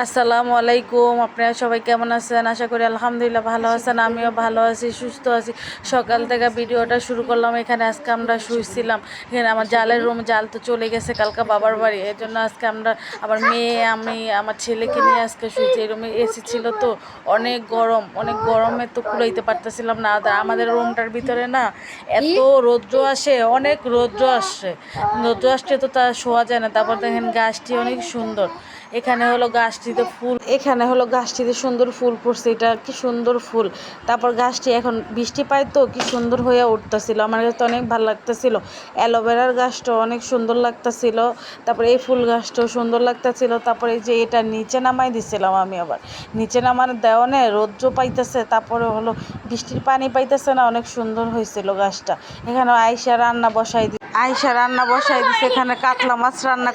আসসালামু আলাইকুম। আপনারা সবাই কেমন আছেন? আশা করি আলহামদুলিল্লাহ ভালো আছেন। আমিও ভালো আছি, সুস্থ আছি। সকাল থেকে ভিডিওটা শুরু করলাম। এখানে আজকে আমরা শুয়েছিলাম। এখানে আমার জালের রুম, জাল তো চলে গেছে কালকে বাবার বাড়ি। এর জন্য আজকে আমরা আমার মেয়ে, আমি আমার ছেলেকে নিয়ে আজকে শুয়েছি। এই রুমে এসি ছিল তো, অনেক গরম, অনেক গরমে তো কুলাইতে পারতেছিলাম না। আর আমাদের রুমটার ভিতরে না এত রৌদ্র আসে, অনেক রৌদ্র আসে। রৌদ্র আসছে তো তা শোয়া যায় না। তারপর দেখেন গাছটি অনেক সুন্দর। এখানে হলো গাছটিতে সুন্দর ফুল ফুটছে। এটা কি সুন্দর ফুল। তারপর গাছটি এখন বৃষ্টি পায় তো কি সুন্দর হয়ে উঠতেছিল। আমার কাছে তো অনেক ভালো লাগতেছিল। অ্যালোভেরার গাছটা অনেক সুন্দর লাগতেছিল। তারপরে এই ফুল গাছটাও সুন্দর লাগতেছিল। তারপরে এই যে এটা নিচে নামাই দিছিলাম আমি। আবার নিচে নামানো দেওয়ানে রৌদ্র পাইতেছে, তারপরে হলো বৃষ্টির পানি পাইতেছে না, অনেক সুন্দর হয়েছিল গাছটা। এখানে আয়সা রান্না বসাই দিছে। এখানে কাতলা মাছ রান্না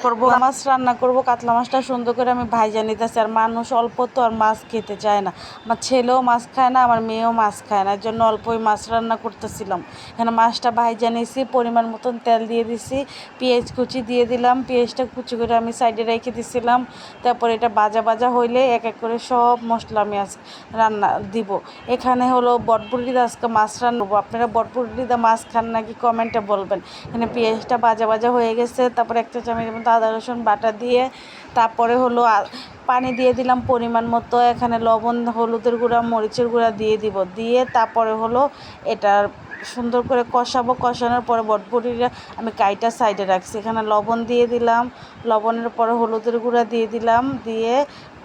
করব। কাতলা মাছটা সুন্দর করে আমি ভাইজা নিতেছি। আর মানুষ অল্প তো, আর মাছ খেতে চায় না। আমার ছেলেও মাছ খায় না, আমার মেয়েও মাছ খায় না। এর জন্য অল্পই মাছ রান্না করতেছিলাম। এখানে মাছটা ভাইজা নিয়েছি, পরিমাণ মতন তেল দিয়ে দিছি, পেঁয়াজ কুচি দিয়ে দিলাম। পেঁয়াজটা কুচি করে আমি সাইডে রেখে দিছিলাম। তারপর এটা ভাজা ভাজা হইলে এক এক করে সব মশলা আমি রান্না দিব। এখানে হলো বটবুটিতে আজকে মাছ রান্না করবো। আপনারা বটবুটিতে মাছ খান নাকি কমেন্টে বলবেন। এখানে পেঁয়াজটা ভাজা ভাজা হয়ে গেছে। তারপরে একটা চামচের মতো আদা রসুন বাটা দিয়ে তারপরে হলো পানি দিয়ে দিলাম পরিমাণ মতো। এখানে লবণ, হলুদের গুঁড়া, মরিচের গুঁড়া দিয়ে দিব। দিয়ে তারপরে হলো এটা সুন্দর করে কষাবো। কষানোর পরে বটবটিটা আমি কাইটা সাইডে রাখছি। এখানে লবণ দিয়ে দিলাম। লবণের পরে হলুদের গুঁড়া দিয়ে দিলাম। দিয়ে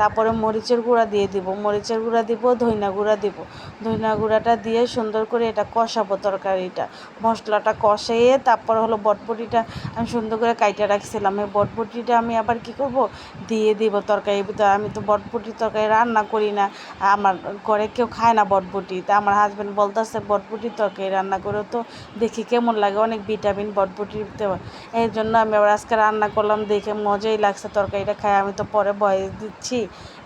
তারপরে মরিচের গুঁড়া দিয়ে দিব। মরিচের গুঁড়া দিব, ধইনা গুঁড়া দিব। ধইনা গুঁড়াটা দিয়ে সুন্দর করে এটা কষাবো। তরকারিটা মশলাটা কষিয়ে তারপর হলো বটবটিটা আমি সুন্দর করে কাইটা রাখছিলাম। এই বটবটিটা আমি আবার কি করব, দিয়ে দিব তরকারির ভিতরে। আমি তো বটবটির তরকারি রান্না করি না, আমার ঘরে কেউ খায় না বটবটি। তা আমার হাজব্যান্ড বলতেছে বটবটির তরকারি রান্না করে তো দেখি কেমন লাগে, অনেক ভিটামিন বটবটিতে। এই জন্য আমি আবার আজকে রান্না করলাম, দেখে মজাই লাগছে তরকারিটা খাই। আমি তো পরে বয়স দিচ্ছি।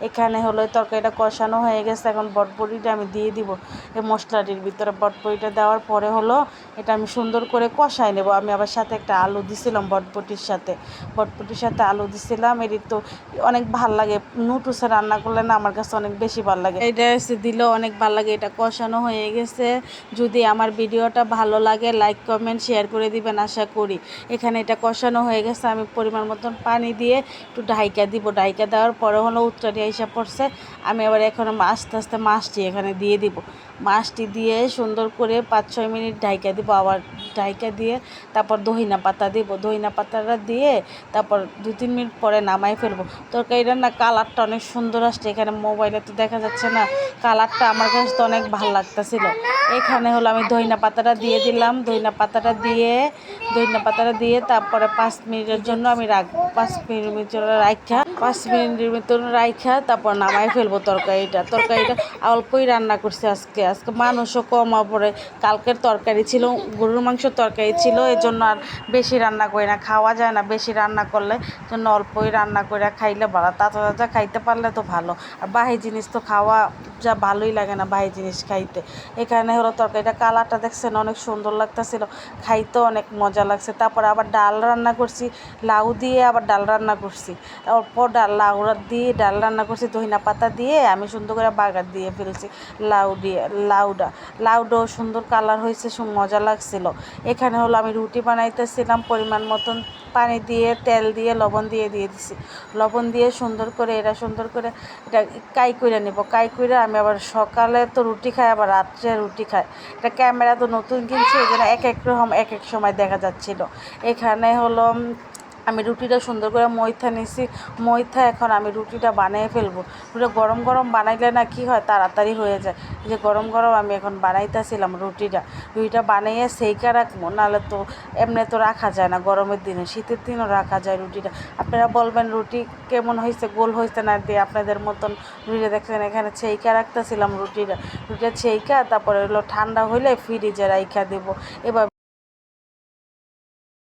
এখানে হলো তরকারিটা কষানো হয়ে গেছে। এখন বটবটিটা আমি দিয়ে দিব এই মশলাটির ভিতরে। বটবটিটা দেওয়ার পরে হলো এটা আমি সুন্দর করে কষাই নেব। আমি আবার সাথে একটা আলু দিছিলাম বটবটির সাথে আলু দিছিলাম। এটি তো অনেক ভাল লাগে। নুডলসে রান্না করলে না আমার কাছে অনেক বেশি ভালো লাগে। এটা এসে দিলেও অনেক ভালো লাগে। এটা কষানো হয়ে গেছে। যদি আমার ভিডিওটা ভালো লাগে লাইক কমেন্ট শেয়ার করে দিবেন আশা করি। এখানে এটা কষানো হয়ে গেছে। আমি পরিমাণ মতন পানি দিয়ে একটু ঢাইকা দিব। ঢাইকা দেওয়ার পরে হলো উত্তরে এসে পড়ছে। আমি আবার এখন আস্তে আস্তে মাছটি এখানে দিয়ে দিব। মাছটি দিয়ে সুন্দর করে 5-6 মিনিট ঢাইকা দিব। আবার ঢাইকা দিয়ে তারপর ধইনা পাতা দিব। ধইনা পাতাটা দিয়ে তারপর 2-3 মিনিট পরে নামাই ফেলবো। তরকারিটার না কালারটা অনেক সুন্দর আসছে। এখানে মোবাইলে তো দেখা যাচ্ছে না, কালারটা আমার কাছে তো অনেক ভালো লাগতেছিল। এখানে হলো আমি ধইনা পাতাটা দিয়ে দিলাম। ধইনা পাতাটা দিয়ে তারপরে 5 মিনিটের জন্য আমি রাখবো। 5 মিনিটের ভিতর রাইখা তারপর নামাই ফেলবো তরকারিটা অল্পই রান্না করছি আজকে মানুষও কম পরে। কালকের তরকারি ছিল, গরুর মাংসের তরকারি ছিল। এই জন্য আর বেশি রান্না করি না, খাওয়া যায় না বেশি রান্না করলে। জন্য অল্পই রান্না করে খাইলে ভালো, তাজা তাজা খাইতে পারলে তো ভালো। আর বাহি জিনিস তো খাওয়া যা ভালোই লাগে না বাহি জিনিস খাইতে। এখানে হলো তরকারিটা কালারটা দেখছেন অনেক সুন্দর লাগতেছিল, খাইতেও অনেক মজা লাগছে। তারপর আবার ডাল রান্না করছি, লাউ দিয়ে আবার ডাল রান্না করছি। অল্প লাউ দিয়ে ডাল রান্না করছি, ধইনা পাতা দিয়ে আমি সুন্দর করে বাগার দিয়ে ফেলছি। লাউটাও সুন্দর কালার হয়েছে, মজা লাগছিল। এখানে হলো আমি রুটি বানাইতেছিলাম। পরিমাণ মতন পানি দিয়ে তেল দিয়ে লবণ দিয়ে দিছি। লবণ দিয়ে সুন্দর করে এটা কাই করে নেব। কাই করে আমি আবার সকালে তো রুটি খাই, আবার রাত্রে রুটি খাই। এটা ক্যামেরা তো নতুন কিনছি, এই জন্য এক এক রকম এক এক সময় দেখা যাচ্ছিল। এখানে হলো আমি রুটিটা সুন্দর করে মইথা নিছি। এখন আমি রুটিটা বানিয়ে ফেলবো। রুটিটা গরম গরম বানাইলে না কি হয়, তাড়াতাড়ি হয়ে যায়। এই যে গরম গরম আমি এখন বানাইতেছিলাম রুটিটা বানিয়ে সেইকা রাখবো। নাহলে তো এমনি তো রাখা যায় না, গরমের দিনে, শীতের দিনও রাখা যায় রুটিটা। আপনারা বলবেন রুটি কেমন হয়েছে, গোল হয়েছে না দিয়ে আপনাদের মতন। রুটিটা দেখছেন এখানে সেইকা রাখতেছিলাম রুটিটা সেইকা তারপরে হলো ঠান্ডা হইলে ফ্রিজে রাইখা দেবো। এবার